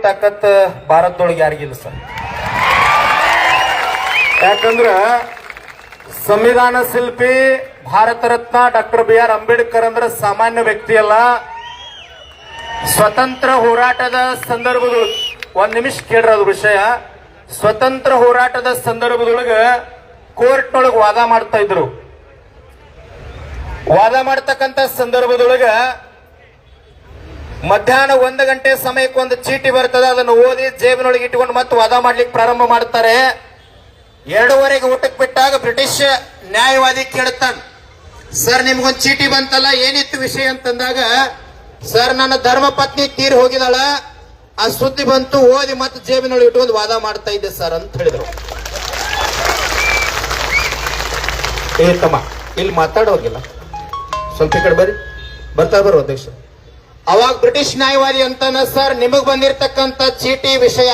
ತಾಕತ್ ಭಾರತದೊಳಗೆ ಯಾರಿಗಿಲ್ಲ ಸರ್. ಯಾಕಂದ್ರ ಸಂವಿಧಾನ ಶಿಲ್ಪಿ ಭಾರತ ರತ್ನ ಡಾಕ್ಟರ್ BR ಅಂಬೇಡ್ಕರ್ ಅಂದ್ರೆ ಸಾಮಾನ್ಯ ವ್ಯಕ್ತಿ ಅಲ್ಲ. ಸ್ವತಂತ್ರ ಹೋರಾಟದ ಸಂದರ್ಭದೊಳಗೆ ಒಂದ್ ನಿಮಿಷ ಕೇಳ್ರ ಅದು ವಿಷಯ. ಸ್ವತಂತ್ರ ಹೋರಾಟದ ಸಂದರ್ಭದೊಳಗ ಕೋರ್ಟ್ನೊಳಗೆ ವಾದ ಮಾಡ್ತಾ ಇದ್ರು. ವಾದ ಮಾಡ್ತಕ್ಕಂಥ ಸಂದರ್ಭದೊಳಗ ಮಧ್ಯಾಹ್ನ 1 ಗಂಟೆ ಸಮಯಕ್ಕೆ ಒಂದು ಚೀಟಿ ಬರ್ತದ, ಅದನ್ನು ಓದಿ ಜೇಬಿನೊಳಗೆ ಇಟ್ಕೊಂಡು ಮತ್ತೆ ವಾದ ಮಾಡ್ಲಿಕ್ಕೆ ಪ್ರಾರಂಭ ಮಾಡ್ತಾರೆ. 2:30ಗೆ ಊಟಕ್ಕೆ ಬಿಟ್ಟಾಗ ಬ್ರಿಟಿಷ್ ನ್ಯಾಯವಾದಿ ಕೇಳ್ತಾನ, ಸರ್ ನಿಮ್ಗೊಂದು ಚೀಟಿ ಬಂತಲ್ಲ, ಏನಿತ್ತು ವಿಷಯ ಅಂತಂದಾಗ, ಸರ್ ನನ್ನ ಧರ್ಮ ಪತ್ನಿ ತೀರಿ ಹೋಗಿದಾಳ, ಆ ಸುದ್ದಿ ಬಂತು, ಓದಿ ಮತ್ತೆ ಜೇಬಿನೊಳಗೆ ಇಟ್ಕೊಂಡು ವಾದ ಮಾಡ್ತಾ ಇದ್ದೆ ಸರ್ ಅಂತ ಹೇಳಿದ್ರು. ಏ ತಮ್ಮ ಇಲ್ಲಿ ಮಾತಾಡೋಗಿಲ್ಲ, ಸ್ವಲ್ಪ ಈ ಕಡೆ ಬರ್ರಿ, ಬರ್ತಾರ ಅಧ್ಯಕ್ಷ. ಅವಾಗ ಬ್ರಿಟಿಷ್ ನ್ಯಾಯವಾದಿ ಅಂತಾನ, ಸರ್ ನಿಮಗ್ ಬಂದಿರತಕ್ಕಂತ ಚೀಟಿ ವಿಷಯ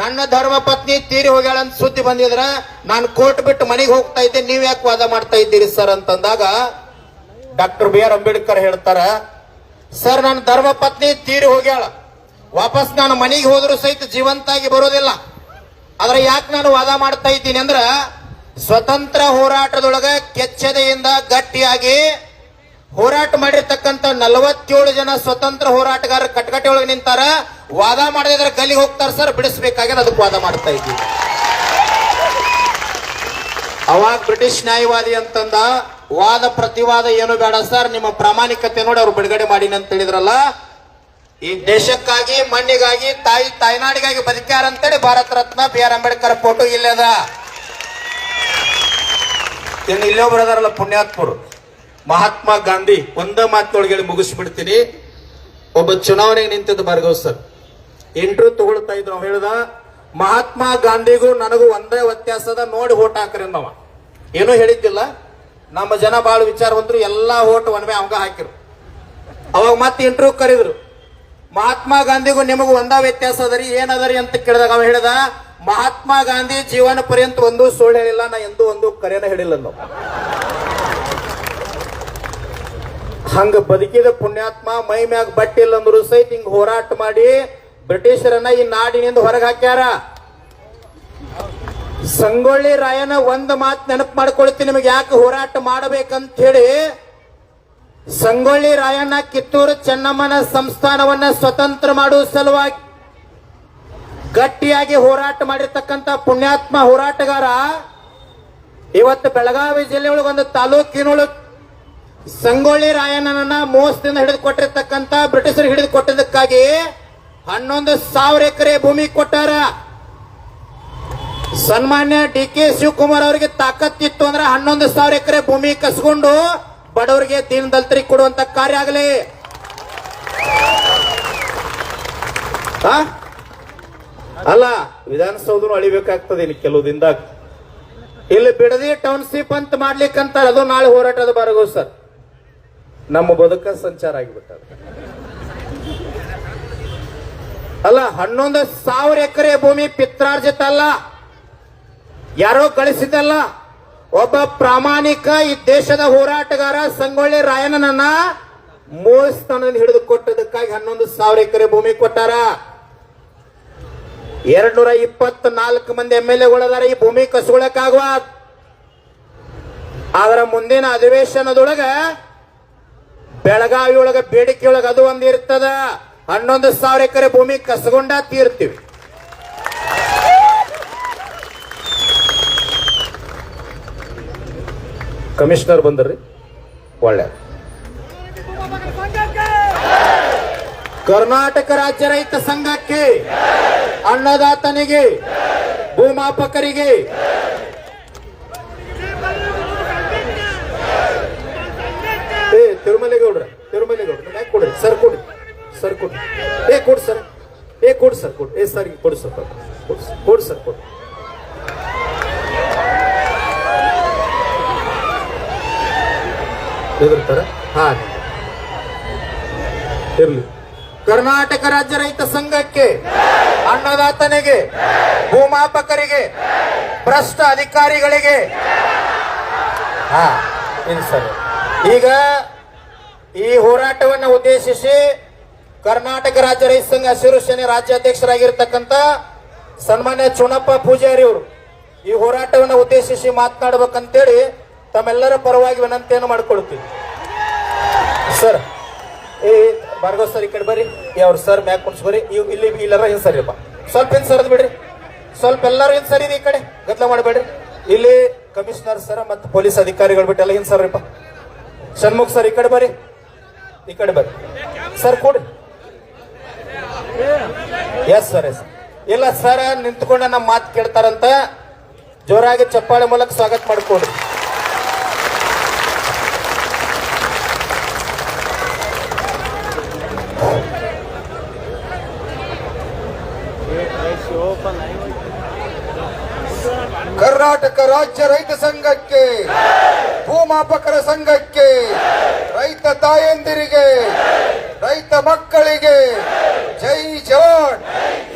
ನನ್ನ ಧರ್ಮ ಪತ್ನಿ ತೀರಿ ಹೋಗ್ಯಾಳ ಅಂತ ಸುದ್ದಿ ಬಂದಿದ್ರ ನಾನು ಕೋರ್ಟ್ ಬಿಟ್ಟು ಮನೆಗೆ ಹೋಗ್ತಾ ಇದ್ದೆ, ನೀವ್ ಯಾಕೆ ವಾದ ಮಾಡ್ತಾ ಇದ್ದೀರಿ ಸರ್ ಅಂತಂದಾಗ ಡಾಕ್ಟರ್ BR ಅಂಬೇಡ್ಕರ್ ಹೇಳ್ತಾರ, ಸರ್ ನನ್ನ ಧರ್ಮ ಪತ್ನಿ ತೀರಿ ಹೋಗ್ಯಾಳ, ವಾಪಸ್ ನಾನು ಮನೆಗೆ ಹೋದ್ರು ಸಹಿತ ಜೀವಂತಾಗಿ ಬರೋದಿಲ್ಲ, ಆದ್ರೆ ಯಾಕೆ ನಾನು ವಾದ ಮಾಡ್ತಾ ಇದ್ದೀನಿ ಅಂದ್ರ ಸ್ವತಂತ್ರ ಹೋರಾಟದೊಳಗ ಕೆಚ್ಚೆದೆಯಿಂದ ಗಟ್ಟಿಯಾಗಿ ಹೋರಾಟ ಮಾಡಿರ್ತಕ್ಕಂಥ 47 ಜನ ಸ್ವತಂತ್ರ ಹೋರಾಟಗಾರರು ಕಟ್ಕಟ್ಟೆ ಒಳಗೆ ನಿಂತಾರ, ವಾದ ಮಾಡದಿದ್ರೆ ಗಲ್ಲಿಗೆ ಹೋಗ್ತಾರ ಸರ್, ಬಿಡಿಸ್ಬೇಕಾಗ್ಯದ, ಅದಕ್ಕೆ ವಾದ ಮಾಡ್ತಾ ಇದ್ದೀವಿ. ಅವಾಗ ಬ್ರಿಟಿಷ್ ನ್ಯಾಯವಾದಿ ಅಂತಂದ, ವಾದ ಪ್ರತಿವಾದ ಏನು ಬೇಡ ಸರ್, ನಿಮ್ಮ ಪ್ರಾಮಾಣಿಕತೆ ನೋಡಿ ಅವ್ರು ಬಿಡುಗಡೆ ಮಾಡಿನ ಅಂತ ಹೇಳಿದ್ರಲ್ಲ, ಈ ದೇಶಕ್ಕಾಗಿ ಮಣ್ಣಿಗಾಗಿ ತಾಯ್ನಾಡಿಗಾಗಿ ಬದುಕ್ಯಾರ ಅಂತೇಳಿ ಭಾರತ ರತ್ನ BR ಅಂಬೇಡ್ಕರ್ ಫೋಟೋ ಇಲ್ಲದ. ಇನ್ನು ಇಲ್ಲೇ ಬರೋದಾರಲ್ಲ ಪುಣ್ಯಾತ್ಮರು ಮಹಾತ್ಮ ಗಾಂಧಿ, ಒಂದ ಮಾತಿನೊಳಗೆ ಮುಗಿಸ್ಬಿಡ್ತೀನಿ. ಒಬ್ಬ ಚುನಾವಣೆಗೆ ನಿಂತಿದ್ದ ಭಾರ್ಗವ್ ಸರ್ ಇಂಟರ್ವ್ಯೂ ತಗೊಳ್ತಾ ಇದ್ರು. ಅವ್ನು ಹೇಳ್ದ, ಮಹಾತ್ಮ ಗಾಂಧಿಗೂ ನನಗೂ ಒಂದೇ ವ್ಯತ್ಯಾಸದ, ನೋಡಿ ಓಟ್ ಹಾಕ್ರಿ ಅಂದವ. ಏನೂ ಹೇಳಿದ್ದಿಲ್ಲ, ನಮ್ಮ ಜನ ಬಾಳ ವಿಚಾರವಂತರು, ಎಲ್ಲಾ ಓಟ್ ಒನ್ಮೆ ಅವಂಗ ಹಾಕಿರು. ಅವಾಗ ಮತ್ತೆ ಇಂಟರ್ವ್ಯೂ ಕರೆದ್ರು, ಮಹಾತ್ಮ ಗಾಂಧಿಗೂ ನಿಮಗೂ ಒಂದ ವ್ಯತ್ಯಾಸ ಅದರಿ, ಏನದರಿ ಅಂತ ಕೇಳಿದಾಗ ಅವ ಹೇಳ್ದ, ಮಹಾತ್ಮ ಗಾಂಧಿ ಜೀವನ ಪರ್ಯಂತ ಒಂದು ಸುಳ್ಳು ಹೇಳಿಲ್ಲ, ನಾ ಎಂದೂ ಒಂದು ಕರೆನ ಹೇಳಿಲ್ಲ ನಾವು. ಹಂಗ ಬದುಕಿದ ಪುಣ್ಯಾತ್ಮ ಮೈ ಮ್ಯಾಗ ಬಟ್ಟೆ ಇಲ್ಲ ಅಂದ್ರು ಸಹಿತ ಹಿಂಗ್ ಹೋರಾಟ ಮಾಡಿ ಬ್ರಿಟಿಷರನ್ನ ಈ ನಾಡಿನಿಂದ ಹೊರಗೆ ಹಾಕ್ಯಾರ. ಸಂಗೊಳ್ಳಿ ರಾಯನ ಒಂದ್ ಮಾತು ನೆನಪು ಮಾಡ್ಕೊಳ್ತೀನಿ ನಿಮಗೆ, ಯಾಕೆ ಹೋರಾಟ ಮಾಡಬೇಕಂತ ಹೇಳಿ. ಸಂಗೊಳ್ಳಿ ರಾಯಣ್ಣ ಕಿತ್ತೂರು ಚೆನ್ನಮ್ಮನ ಸಂಸ್ಥಾನವನ್ನ ಸ್ವತಂತ್ರ ಮಾಡುವ ಸಲುವಾಗಿ ಗಟ್ಟಿಯಾಗಿ ಹೋರಾಟ ಮಾಡಿರ್ತಕ್ಕಂಥ ಪುಣ್ಯಾತ್ಮ ಹೋರಾಟಗಾರ ಇವತ್ತು ಬೆಳಗಾವಿ ಜಿಲ್ಲೆಯೊಳಗೆ ಒಂದು ತಾಲೂಕಿನೊಳಗೆ ಸಂಗೊಳ್ಳಿ ರಾಯಣ್ಣನನ್ನ ಮೋಸದಿಂದ ಹಿಡಿದು ಕೊಟ್ಟಿರ್ತಕ್ಕಂಥ ಬ್ರಿಟಿಷರು ಹಿಡಿದು ಕೊಟ್ಟಿದ್ದಕ್ಕಾಗಿ 11,000 ಎಕರೆ ಭೂಮಿ ಕೊಟ್ಟಾರ. ಸನ್ಮಾನ್ಯ DK ಶಿವಕುಮಾರ್ ಅವರಿಗೆ ತಾಕತ್ತಿತ್ತು ಅಂದ್ರೆ 11,000 ಎಕರೆ ಭೂಮಿ ಕಸ್ಕೊಂಡು ಬಡವರಿಗೆ ದೀನ ದಲಿತರಿಗೆ ಕೊಡುವಂತ ಕಾರ್ಯ ಆಗಲಿ. ಅಲ್ಲ, ವಿಧಾನಸೌಧನು ಅಳಿಬೇಕಾಗ್ತದೆ ಇನ್ನು ಕೆಲವು ದಿನದಾಗ. ಇಲ್ಲಿ ಬಿಡದಿ ಟೌನ್ಶಿಪ್ ಅಂತ ಮಾಡ್ಲಿಕ್ಕಂತ ಅದು ನಾಳೆ ಹೋರಾಟದ ಭಾರ್ಗವ್ ಸರ್. ನಮ್ಮ ಬದುಕ ಸಂಚಾರ ಆಗಿಬಿಟ್ಟದ. ಅಲ್ಲ, 11,000 ಎಕರೆ ಭೂಮಿ ಪಿತ್ರಾರ್ಜಿತ ಅಲ್ಲ, ಯಾರೋ ಗಳಿಸಿದಲ್ಲ. ಒಬ್ಬ ಪ್ರಾಮಾಣಿಕ ಈ ದೇಶದ ಹೋರಾಟಗಾರ ಸಂಗೊಳ್ಳಿ ರಾಯಣ್ಣನನ್ನ ಮೋಸತನದಿಂದ ಹಿಡಿದು ಕೊಟ್ಟದಕ್ಕಾಗಿ 11,000 ಎಕರೆ ಭೂಮಿ ಕೊಟ್ಟಾರ. 224 ಮಂದಿ MLAಗಳದಾರ ಈ ಭೂಮಿ ಕಸ್ಕೊಳಕ್ಕಾಗುವ. ಅದರ ಮುಂದಿನ ಅಧಿವೇಶನದೊಳಗ ಬೆಳಗಾವಿ ಒಳಗ ಬೇಡಿಕೆ ಒಳಗ ಅದು ಒಂದು ಇರ್ತದ, 11,000 ಎಕರೆ ಭೂಮಿ ಕಸ್ಕೊಂಡ ತೀರ್ತೀವಿ. ಕಮಿಷನರ್ ಬಂದ್ರಿ, ಒಳ್ಳೆ. ಕರ್ನಾಟಕ ರಾಜ್ಯ ರೈತ ಸಂಘಕ್ಕೆ, ಅನ್ನದಾತನಿಗೆ, ಭೂಮಾಪಕರಿಗೆ, ತಿರುಮಲೇಗೌಡ್ರ ಯಾಕೆ ಕೊಡ್ರಿ ಸರ್, ಕೊಡ್ರಿ ಸರ್, ಕೊಡ್ರಿ. ಕೊಡ್ ಸರ್, ಕೊಡ್ ಸರ್, ಕೊಡ್. ಸರ್ ಕೊಡಿ ಸರ್, ಕೊಡ್ ಸರ್, ಕೊಡ್. ಎದುರ್ತಾರ? ಹಾ, ಇರ್ಲಿ. ಕರ್ನಾಟಕ ರಾಜ್ಯ ರೈತ ಸಂಘಕ್ಕೆ, ಅನ್ನದಾತನಿಗೆ, ಭೂಮಾಪಕರಿಗೆ, ಭ್ರಷ್ಟ ಅಧಿಕಾರಿಗಳಿಗೆ. ಹಾ, ಇದು ಸರ್. ಈಗ ಈ ಹೋರಾಟವನ್ನು ಉದ್ದೇಶಿಸಿ ಕರ್ನಾಟಕ ರಾಜ್ಯ ರೈತ ಸಂಘ ಹಸಿರು ಸೇನೆ ರಾಜ್ಯಾಧ್ಯಕ್ಷರಾಗಿರ್ತಕ್ಕಂಥ ಸನ್ಮಾನ್ಯ ಚುಣಪ್ಪ ಪೂಜಾರಿ ಅವರು ಈ ಹೋರಾಟವನ್ನು ಉದ್ದೇಶಿಸಿ ಮಾತನಾಡಬೇಕಂತೇಳಿ ತಮ್ಮೆಲ್ಲರ ಪರವಾಗಿ ವಿನಂತಿಯನ್ನು ಮಾಡಿಕೊಳ್ತೀವಿ. ಸರ್ ಭಾರ್ಗವ್ ಸರ್ ಈ ಕಡೆ ಬರ್ರಿ, ಅವ್ರು ಸರ್ ಮ್ಯಾಕ್ ಕುಣಿಸ್ ಬರ್ರಿ. ಇಲ್ಲಿ ಇಲ್ಲರ ಹಿಂದ್ ಸರಿಯಪ್ಪ, ಸ್ವಲ್ಪ ಹಿಂದ್ ಸರಿದ್ ಬಿಡ್ರಿ, ಸ್ವಲ್ಪ ಎಲ್ಲರೂ ಹಿಂದ್ ಸರಿದಿ, ಈ ಕಡೆ ಗದ್ದಲ ಮಾಡಬೇಡ್ರಿ. ಇಲ್ಲಿ ಕಮಿಷನರ್ ಸರ್ ಮತ್ತು ಪೊಲೀಸ್ ಅಧಿಕಾರಿಗಳು ಬಿಟ್ಟು ಎಲ್ಲ ಹಿಂದ್ ಸರ್ರಿಪ್ಪ. ಷಣ್ಮುಖ್ ಸರ್ ಈ ಕಡೆ ಬರ್ರಿ, ಈ ಕಡೆ ಬರ್ರಿ ಸರ್, ಕೊಡ್ರಿ. Yes sir, yes. ಇಲ್ಲ ಸರ್ ನಿಂತ್ಕೊಂಡ ನಮ್ಮ ಮಾತು ಕೇಳ್ತಾರಂತ ಜೋರಾಗಿ ಚಪ್ಪಾಳೆ ಮೂಲಕ ಸ್ವಾಗತ ಮಾಡಿಕೊಡ್ರಿ. ಕರ್ನಾಟಕ ರಾಜ್ಯ ರೈತ ಸಂಘಕ್ಕೆ, ಭೂಮಾಪಕರ ಸಂಘಕ್ಕೆ, ರೈತ ತಾಯಂದಿರಿಗೆ, ರೈತ ಮಕ್ಕಳಿಗೆ ಜೈ ಜವಾನ್,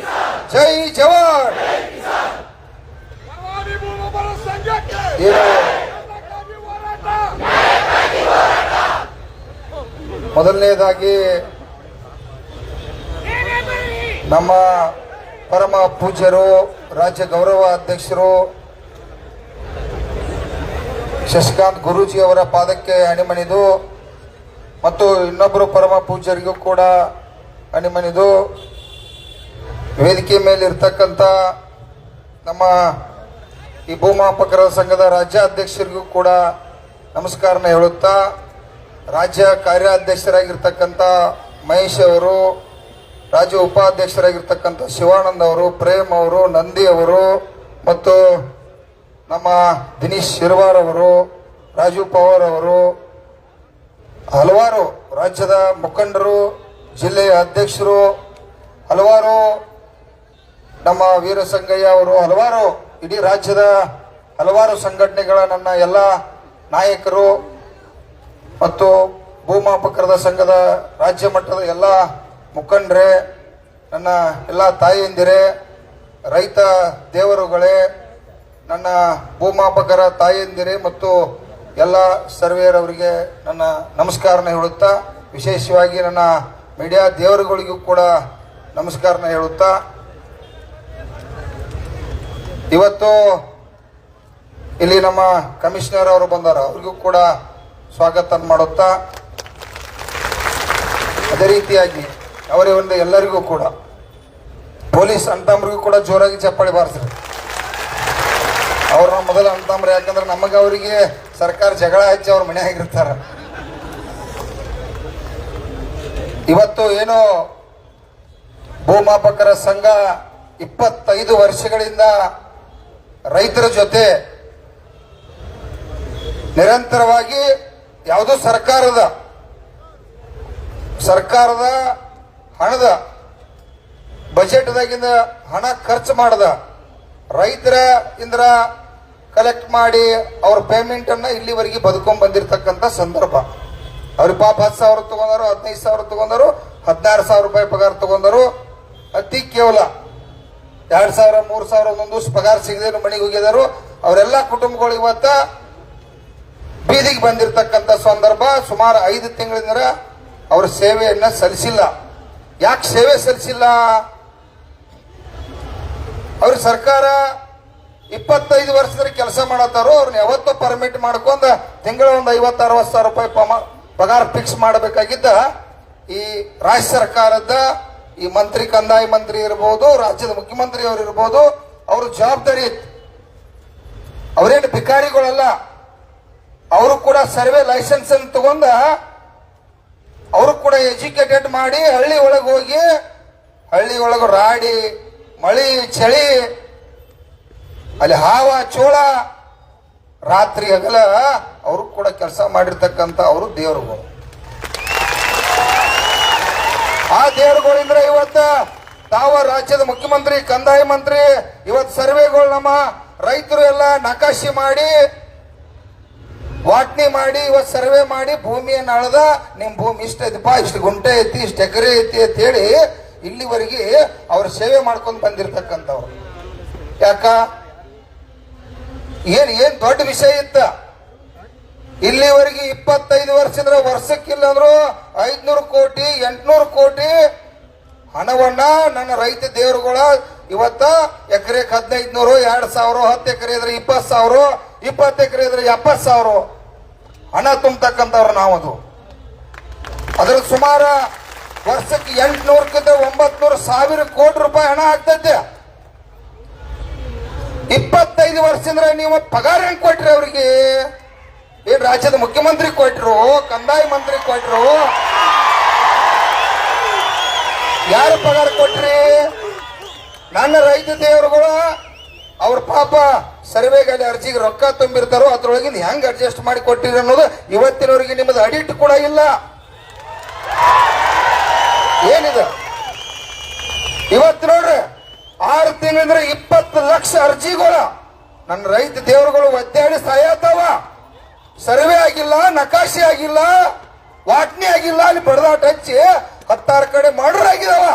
ಜೈ ಜವಾನ್. ಮೊದಲನೇದಾಗಿ ನಮ್ಮ ಪರಮ ಪೂಜ್ಯರು, ರಾಜ್ಯ ಗೌರವ ಅಧ್ಯಕ್ಷರು ಶಶಿಕಾಂತ್ ಗುರೂಜಿ ಅವರ ಪಾದಕ್ಕೆ ಅಣಿಮಣಿದು ಮತ್ತು ಇನ್ನೊಬ್ಬರು ಪರಮ ಪೂಜ್ಯರಿಗೂ ಕೂಡ ಅಣಿಮಣಿದು ವೇದಿಕೆ ಮೇಲೆ ಇರ್ತಕ್ಕಂಥ ನಮ್ಮ ಈ ಭೂಮಾಪಕರ ಸಂಘದ ರಾಜ್ಯಾಧ್ಯಕ್ಷರಿಗೂ ಕೂಡ ನಮಸ್ಕಾರನ ಹೇಳುತ್ತಾ, ರಾಜ್ಯ ಕಾರ್ಯಾಧ್ಯಕ್ಷರಾಗಿರ್ತಕ್ಕಂಥ ಮಹೇಶ್ ಅವರು, ರಾಜ್ಯ ಉಪಾಧ್ಯಕ್ಷರಾಗಿರ್ತಕ್ಕಂಥ ಶಿವಾನಂದ್ ಅವರು, ಪ್ರೇಮ್ ಅವರು, ನಂದಿ ಅವರು ಮತ್ತು ನಮ್ಮ ದಿನೇಶ್ ಶಿರ್ವಾರ್ ಅವರು, ರಾಜು ಪವಾರ್ ಅವರು, ಹಲವಾರು ರಾಜ್ಯದ ಮುಖಂಡರು, ಜಿಲ್ಲೆಯ ಅಧ್ಯಕ್ಷರು, ಹಲವಾರು ನಮ್ಮ ವೀರಸಂಗಯ್ಯ ಅವರು, ಹಲವಾರು ಇಡೀ ರಾಜ್ಯದ ಹಲವಾರು ಸಂಘಟನೆಗಳ ನನ್ನ ಎಲ್ಲ ನಾಯಕರು ಮತ್ತು ಭೂಮಾಪಕರದ ಸಂಘದ ರಾಜ್ಯ ಮಟ್ಟದ ಎಲ್ಲ ಮುಖಂಡರೇ, ನನ್ನ ಎಲ್ಲ ತಾಯಿಯಂದಿರೇ, ರೈತ ದೇವರುಗಳೇ, ನನ್ನ ಭೂಮಾಪಕರ ತಾಯಿಯಂದಿರೇ ಮತ್ತು ಎಲ್ಲ ಸರ್ವೇಯರವರಿಗೆ ನನ್ನ ನಮಸ್ಕಾರನ ಹೇಳುತ್ತಾ, ವಿಶೇಷವಾಗಿ ನನ್ನ ಮೀಡಿಯಾ ದೇವರುಗಳಿಗೂ ಕೂಡ ನಮಸ್ಕಾರನ ಹೇಳುತ್ತಾ, ಇವತ್ತು ಇಲ್ಲಿ ನಮ್ಮ ಕಮಿಷನರ್ ಅವರು ಬಂದಾರ, ಅವ್ರಿಗೂ ಕೂಡ ಸ್ವಾಗತ ಮಾಡುತ್ತಾ, ಅದೇ ರೀತಿಯಾಗಿ ಅವರೇ ಒಂದು ಎಲ್ಲರಿಗೂ ಕೂಡ ಪೊಲೀಸ್ ಅಣ್ತಂಬ್ರಿಗೂ ಕೂಡ ಜೋರಾಗಿ ಚಪ್ಪಾಳಿ ಬಾರಿಸ್ರಿ. ಅವ್ರನ್ನ ಮೊದಲ ಅಣ್ತಂಬ್ರಿ, ಯಾಕಂದ್ರೆ ನಮಗೆ ಅವರಿಗೆ ಸರ್ಕಾರ ಜಗಳ ಹಚ್ಚಿ ಅವ್ರ ಮನೆ ಆಗಿರ್ತಾರ. ಇವತ್ತು ಏನು ಭೂಮಾಪಕರ ಸಂಘ 25 ವರ್ಷಗಳಿಂದ ರೈತರ ಜೊತೆ ನಿರಂತರವಾಗಿ ಯಾವುದೋ ಸರ್ಕಾರದ ಹಣದ ಬಜೆಟ್ದಾಗಿಂದ ಹಣ ಖರ್ಚು ಮಾಡದ ರೈತರ ಇಂದ್ರ ಕಲೆಕ್ಟ್ ಮಾಡಿ ಅವ್ರ ಪೇಮೆಂಟ್ ಅನ್ನ ಇಲ್ಲಿವರೆಗೆ ಬದುಕೊಂಡ್ ಬಂದಿರತಕ್ಕಂತ ಸಂದರ್ಭ. ಅವ್ರಿಗೆ ಪಾಪ 10,000 ತಗೊಂಡರು, 15,000 ತಗೊಂಡರು, 16,000 ರೂಪಾಯಿ ಪಗಾರ ತಗೊಂಡರು. ಅತಿ ಕೇವಲ 2,000, 3,000 ಒಂದೊಂದು ದಿವಸ ಪಗಾರ ಸಿಗದೇನು ಮನೆಗೆ ಹೋಗಿದರು. ಅವರೆಲ್ಲ ಕುಟುಂಬಗಳು ಇವತ್ತ ಬೀದಿಗೆ ಬಂದಿರತಕ್ಕಂತ ಸಂದರ್ಭ. ಸುಮಾರು 5 ತಿಂಗಳಿಂದ ಅವ್ರ ಸೇವೆಯನ್ನ ಸಲ್ಲಿಸಿಲ್ಲ. ಯಾಕೆ ಸೇವೆ ಸಲ್ಲಿಸಿಲ್ಲ? ಅವ್ರ ಸರ್ಕಾರ 25 ವರ್ಷದಲ್ಲಿ ಕೆಲಸ ಮಾಡತ್ತಾರೋ ಅವ್ರನ್ನ ಯಾವತ್ತೂ ಪರ್ಮಿಟ್ ಮಾಡ್ಕೊಂಡ ತಿಂಗಳ ಒಂದು 50-60 ರೂಪಾಯಿ ಪಗಾರ ಫಿಕ್ಸ್ ಮಾಡಬೇಕಾಗಿದ್ದ ಈ ರಾಜ್ಯ ಸರ್ಕಾರದ ಈ ಮಂತ್ರಿ, ಕಂದಾಯ ಮಂತ್ರಿ ಇರಬಹುದು, ರಾಜ್ಯದ ಮುಖ್ಯಮಂತ್ರಿ ಅವರು ಇರಬಹುದು, ಅವ್ರ ಜವಾಬ್ದಾರಿ ಇತ್ತು. ಅವರೇನು ಭಿಕಾರಿಗಳಲ್ಲ. ಅವರು ಕೂಡ ಸರ್ವೆ ಲೈಸೆನ್ಸ್ ಅನ್ನು ತಗೊಂಡ ಅವರು ಕೂಡ ಎಜುಕೇಟೆಡ್ ಮಾಡಿ ಹಳ್ಳಿ ಒಳಗೆ ಹೋಗಿ ಹಳ್ಳಿ ಒಳಗೆ ರಾಡಿ, ಮಳಿ, ಚಳಿ, ಅಲ್ಲಿ ಹಾವ ಚೋಳ, ರಾತ್ರಿ ಹಗಲ ಅವರು ಕೂಡ ಕೆಲಸ ಮಾಡಿರ್ತಕ್ಕಂಥ ಅವರು ದೇವರುಗಳು. ಆ ದೇವರುಗಳಿಂದ ಇವತ್ತ ತಾವ ರಾಜ್ಯದ ಮುಖ್ಯಮಂತ್ರಿ, ಕಂದಾಯ ಮಂತ್ರಿ ಇವತ್ತು ಸರ್ವೆಗಳು ನಮ್ಮ ರೈತರು ಎಲ್ಲ ನಕಾಶೆ ಮಾಡಿ, ವಾಟ್ನಿ ಮಾಡಿ, ಇವತ್ತು ಸರ್ವೆ ಮಾಡಿ ಭೂಮಿಯನ್ನು ಅಳದ, ನಿಮ್ ಭೂಮಿ ಇಷ್ಟ ಐತಿಪ್ಪ, ಇಷ್ಟು ಗುಂಟೆ ಐತಿ, ಇಷ್ಟು ಎಕರೆ ಐತಿ ಅಂತ ಹೇಳಿ ಇಲ್ಲಿವರೆಗೆ ಅವ್ರ ಸೇವೆ ಮಾಡ್ಕೊಂಡು ಬಂದಿರತಕ್ಕಂಥವ್ರು. ಯಾಕ ಏನ್ ದೊಡ್ಡ ವಿಷಯ ಇತ್ತ? ಇಲ್ಲಿವರೆಗೆ 25 ವರ್ಷ ವರ್ಷಕ್ಕಿಲ್ಲ ಅಂದ್ರು 500 ಕೋಟಿ 800 ಕೋಟಿ ಹಣವನ್ನ ನನ್ನ ರೈತ ದೇವರುಗಳ ಇವತ್ತ ಎಕರೆಗೆ 1500, 2000, 10 ಎಕರೆ ಇದ್ರೆ 20,000, 20 ಎಕರೆ ಇದ್ರೆ 70,000 ಹಣ ತುಂಬತಕ್ಕಂಥವ್ರು ನಾವದು. ಅದ್ರ ಸುಮಾರು ವರ್ಷಕ್ಕೆ 800 900,000 ಕೋಟಿ ರೂಪಾಯಿ ಹಣ ಆಗ್ತೈತೆ. 25 ವರ್ಷದಿಂದ ನೀವು ಪಗಾರ ಹೆಂಗ್ ಕೊಟ್ರಿ ಅವ್ರಿಗೆ? ಏನ್ ರಾಜ್ಯದ ಮುಖ್ಯಮಂತ್ರಿ ಕೊಟ್ರು, ಕಂದಾಯ ಮಂತ್ರಿ ಕೊಟ್ರು, ಯಾರು ಪಗಾರ ಕೊಟ್ರಿ? ನನ್ನ ರೈತ ದೇವರುಗಳು ಅವ್ರ ಪಾಪ ಸರ್ವೆಗಲ್ಲಿ ಅರ್ಜಿಗೆ ರೊಕ್ಕ ತುಂಬಿರ್ತಾರೋ ಅದ್ರೊಳಗಿಂದ ಹೆಂಗ್ ಅಡ್ಜಸ್ಟ್ ಮಾಡಿ ಕೊಟ್ಟಿರಿ ಅನ್ನೋದು ಇವತ್ತಿನವರೆಗೆ ನಿಮ್ಮದು ಅಡಿಟ್ ಕೂಡ ಇಲ್ಲ. ಏನಿದೆ ಇವತ್ತು ನೋಡ್ರಿ, 6 ತಿಂಗಳಿಂದ್ರೆ 20 ಲಕ್ಷ ಅರ್ಜಿಗಳು ನನ್ನ ರೈತ ದೇವರುಗಳು ಒದ್ದಾಡಿ ಸಾಯತಾವ. ಸರ್ವೆ ಆಗಿಲ್ಲ, ನಕಾಶೆ ಆಗಿಲ್ಲ, ವಾಟ್ನಿ ಆಗಿಲ್ಲ, ಅಲ್ಲಿ ಬಡದಾಟ ಹಚ್ಚಿ 16 ಕಡೆ ಮರ್ಡರ್ ಆಗಿದಾವ.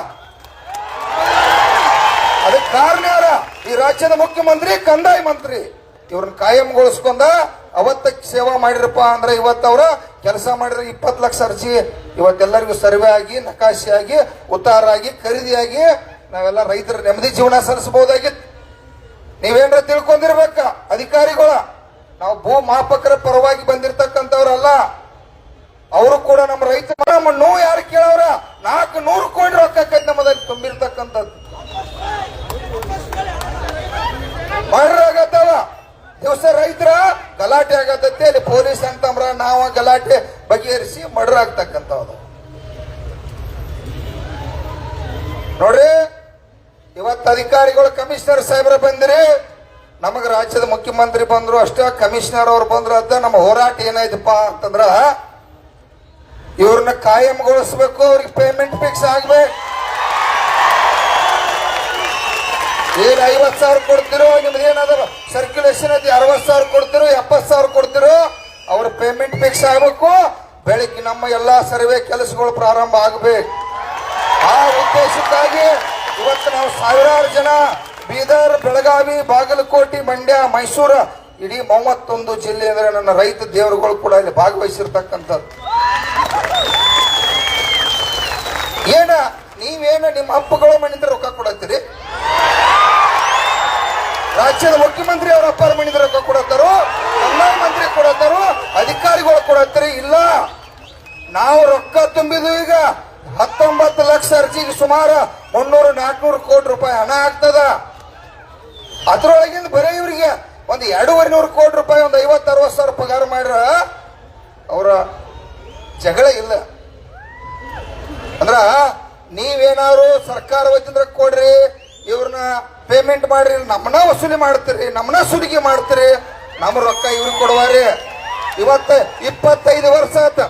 ಅದಕ್ಕೆ ಕಾರಣ ಯಾರ? ಈ ರಾಜ್ಯದ ಮುಖ್ಯಮಂತ್ರಿ, ಕಂದಾಯ ಮಂತ್ರಿ. ಇವ್ರನ್ನ ಕಾಯಂಗೊಳಿಸ್ಕೊಂಡ ಅವತ್ತ ಸೇವಾ ಮಾಡಿರಪ್ಪ ಅಂದ್ರೆ ಇವತ್ತು ಅವ್ರ ಕೆಲಸ ಮಾಡಿದ್ರೆ 20 ಲಕ್ಷ ಅರ್ಜಿ ಇವತ್ತೆಲ್ಲರಿಗೂ ಸರ್ವೆ ಆಗಿ, ನಕಾಶೆ ಆಗಿ, ಉತ್ತಾರ ಆಗಿ, ಖರೀದಿಯಾಗಿ ನಾವೆಲ್ಲ ರೈತರ ನೆಮ್ಮದಿ ಜೀವನ ಸಲ್ಲಿಸಬಹುದಾಗಿತ್ತು. ನೀವೇನ್ರ ತಿಳ್ಕೊಂಡಿರ್ಬೇಕ ಅಧಿಕಾರಿಗಳ, ನಾವು ಭೂ ಮಾಪಕರ ಪರವಾಗಿ ಬಂದಿರತಕ್ಕಂಥವ್ರಲ್ಲ. ಅವರು ಕೂಡ ನಮ್ಮ ರೈತ ನೋವು ಯಾರು ಕೇಳವ್ರ? 400 ಕೋಟಿ ರೊಕ್ಕ ನಮ್ಮದಲ್ಲಿ ತುಂಬಿರ್ತಕ್ಕಂಥದ್ದು ಮರ್ಡರ್ ಆಗತ್ತವ. ದಿವಸ ರೈತರ ಗಲಾಟೆ ಆಗತ್ತೆ, ಅಲ್ಲಿ ಪೊಲೀಸ್ ಅಂತಂದ್ರ ನಾವು ಗಲಾಟೆ ಬಗೆಹರಿಸಿ ಮರ್ಡರ್ ಆಗ್ತಕ್ಕಂಥದ್ದು ನೋಡ್ರಿ. ಇವತ್ತು ಅಧಿಕಾರಿಗಳು, ಕಮಿಷನರ್ ಸಾಹೇಬ್ರ ಬಂದಿರಿ, ನಮಗ ರಾಜ್ಯದ ಮುಖ್ಯಮಂತ್ರಿ ಬಂದ್ರು ಅಷ್ಟೇ, ಕಮಿಷನರ್ ಅವ್ರು ಬಂದ್ರು ಅಂತ ನಮ್ಮ ಹೋರಾಟ ಏನಾಯ್ತಪ್ಪ ಅಂತಂದ್ರ ಇವ್ರನ್ನ ಕಾಯಂಗೊಳಿಸ್ಬೇಕು, ಅವ್ರಿಗೆ ಪೇಮೆಂಟ್ ಫಿಕ್ಸ್ ಆಗ್ಬೇಕು. ಏನ್ 50,000 ಕೊಡ್ತಿರೋ, ನಿಮ್ದು ಏನಾದ್ರು ಸರ್ಕ್ಯುಲೇಷನ್ ಐತಿ 60,000 ಕೊಡ್ತಿರೋ, 70,000 ಕೊಡ್ತಿರೋ, ಅವ್ರ ಪೇಮೆಂಟ್ ಫಿಕ್ಸ್ ಆಗ್ಬೇಕು. ಬೆಳಿಗ್ಗೆ ನಮ್ಮ ಎಲ್ಲಾ ಸರ್ವೆ ಕೆಲಸಗಳು ಪ್ರಾರಂಭ ಆಗ್ಬೇಕು. ಆ ಉದ್ದೇಶಕ್ಕಾಗಿ ಇವತ್ತು ನಾವು ಸಾವಿರಾರು ಜನ ಬೀದರ್, ಬೆಳಗಾವಿ, ಬಾಗಲಕೋಟೆ, ಮಂಡ್ಯ, ಮೈಸೂರು, ಇಡೀ 31 ಜಿಲ್ಲೆ ಅಂದ್ರೆ ನನ್ನ ರೈತ ದೇವರುಗಳು ಕೂಡ ಇಲ್ಲಿ ಭಾಗವಹಿಸಿರ್ತಕ್ಕಂಥದ್ದು. ಏನ ನೀವೇನ ನಿಮ್ಮ ಅಪ್ಪಗಳ ಮನೆಯಿಂದ ರೊಕ್ಕ ಕೊಡತ್ತೀರಿ? ರಾಜ್ಯದ ಮುಖ್ಯಮಂತ್ರಿ ಅವರ ಅಪ್ಪರ ಮನೆಯಿಂದ ರೊಕ್ಕ ಕೊಡತ್ತಾರೋ, ಕಂದಾಯ ಮಂತ್ರಿ ಕೊಡತ್ತಾರೋ, ಅಧಿಕಾರಿಗಳು ಕೊಡತ್ತೀರಿ? ಇಲ್ಲ, ನಾವು ರೊಕ್ಕ ತುಂಬಿದ್ವು. ಈಗ 19 ಲಕ್ಷ ಅರ್ಜಿಗೆ ಸುಮಾರು 300-400 ಕೋಟಿ ರೂಪಾಯಿ ಹಣ ಆಗ್ತದ. ಅದ್ರೊಳಗಿಂದ ಬರೀ ಇವರಿಗೆ ಒಂದು 200-300 ಕೋಟಿ ರೂಪಾಯಿ, ಒಂದು 50-60 ಸಾವಿರ ಪಗಾರ ಮಾಡ್ರ ಅವರ ಜಗಳ ಇಲ್ಲ. ಅಂದ್ರ ನೀವೇನಾದ್ರು ಸರ್ಕಾರ ವತಿಯಿಂದ ಕೊಡ್ರಿ, ಇವ್ರನ್ನ ಪೇಮೆಂಟ್ ಮಾಡ್ರಿ, ನಮ್ಮನ್ನ ವಸೂಲಿ ಮಾಡ್ತೀರಿ, ನಮ್ಮನ್ನ ಸುಲಿಗೆ ಮಾಡ್ತೀರಿ, ನಮ್ಮ ರೊಕ್ಕ ಇವ್ರಿಗೆ ಕೊಡುವಾರಿ. ಇವತ್ತ 25 ವರ್ಷ ಆತ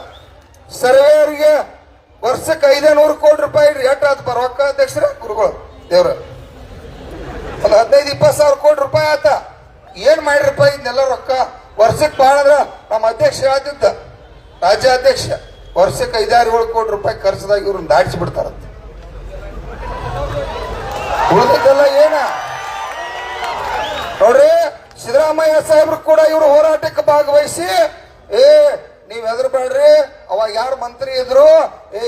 ಸರ್ವೇರಿಗೆ ವರ್ಷಕ್ಕೆ 500 ಕೋಟಿ ರೂಪಾಯಿ ರೇಟ್ ಆತ ರೊಕ್ಕ. ಅಧ್ಯಕ್ಷರ ಗುರುಗಳು ದೇವ್ರ ಒಂದು 15-20 ಸಾವಿರ ಕೋಟಿ ರೂಪಾಯಿ ಆತ. ಏನ್ ಮಾಡಿರಪ್ಪ ಇದನ್ನೆಲ್ಲ ರೊಕ್ಕ? ವರ್ಷಕ್ಕೆ ಬಾಳದ್ರ ನಮ್ಮ ಅಧ್ಯಕ್ಷ ಹೇಳ್ತಿದ್ದ, ರಾಜ್ಯಾಧ್ಯಕ್ಷ, ವರ್ಷಕ್ಕೆ 5-6 ಕೋಟಿ ರೂಪಾಯಿ ಖರ್ಚದಾಗ ಇವ್ರನ್ನ ದಾಟಿಸಿ ಬಿಡ್ತಾರಂತ. ಉಳಿದದ್ದೆಲ್ಲ ಏನ ನೋಡ್ರಿ, ಸಿದ್ದರಾಮಯ್ಯ ಸಾಹೇಬ್ರು ಕೂಡ ಇವರು ಹೋರಾಟಕ್ಕೆ ಭಾಗವಹಿಸಿ, ನೀವ್ ಹೆದರ್ಬೇಡ್ರಿ, ಅವಾಗ ಯಾರು ಮಂತ್ರಿ ಇದ್ರು,